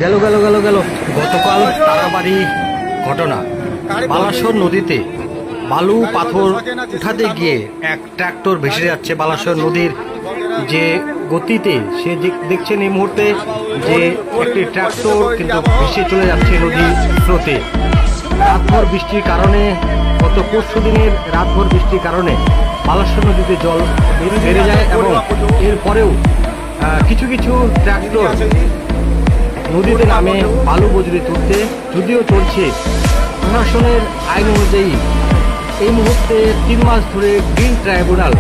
গেল গেল গেল গেল গতকাল তারাবাড়ি ঘটনা। বালাসোর নদীতে বালু পাথর উঠাতে গিয়ে এক ট্রাক্টর ভেসে যাচ্ছে বালাসোর নদীর যে গতিতে। সে দেখছেন এই মুহূর্তে যে একটি ট্রাক্টর কিন্তু ভেসে চলে যাচ্ছে নদীর স্রোতে। রাতভর বৃষ্টির কারণে, গত পরশু দিনের রাতভর বৃষ্টির কারণে বালাসোর নদীতে জল বেড়ে যায় এবং এরপরেও কিছু কিছু ট্রাক্টর নদীতে নামে বালু বজরি তুলতে, যদিও চলছে প্রশাসনের আইন অনুযায়ী। এই মুহূর্তে 3 মাস ধরে গ্রিন ট্রাইব্যুনাল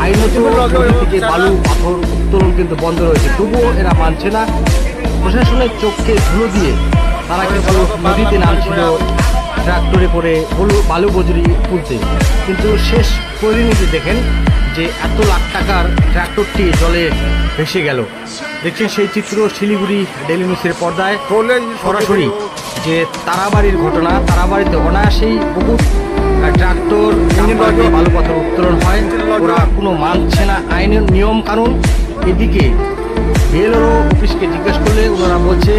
আইনত নদী থেকে বালু পাথর উত্তোলন কিন্তু বন্ধ রয়েছে, তবুও এরা মানছে না। প্রশাসনের চোখকে ধুলো দিয়ে তারা কিন্তু নদীতে নামছিল ট্রাক্টরে করে বালু বজরি তুলতে, কিন্তু শেষ পরিণতি দেখেন যে এত লাখ টাকার ট্রাক্টরটি জলে ভেসে গেল। দেখছেন সেই চিত্র শিলিগুড়ি ডেইলি নিউজের পর্দায় সরাসরি যে তারাবাড়ির ঘটনা। তারাবাড়িতে অনায়াসেই বহু ট্রাক্টর বালু পাথর উত্তোলন হয়, ওরা কোনো মানছে না আইনের নিয়ম কানুন। এদিকে বিএলআরও অফিসকে জিজ্ঞেস করলে ওনারা বলছে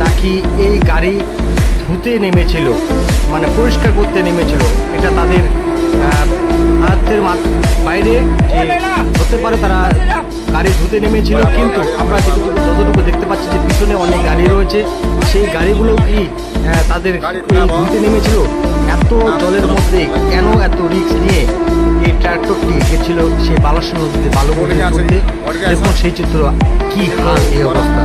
নাকি এই গাড়ি ধুতে নেমেছিল, মানে পরিষ্কার করতে নেমেছিল। এটা তাদের আয়ত্তের বাইরে, যে হতে পারে তারা গাড়ি ধুতে নেমেছিল, কিন্তু আমরা যতটুকু দেখতে পাচ্ছি যে পিছনে অনেক গাড়ি রয়েছে, সেই গাড়িগুলো কি তাদের ধুতে নেমেছিল? এত জলের মধ্যে কেন এত রিস্ক নিয়ে এই ট্রাক্টরটি গেছিল সে বালাসোর নদীতে বালু বজরি তুলতে? দেখুন সেই চিত্র, কি হাল, এই অবস্থা।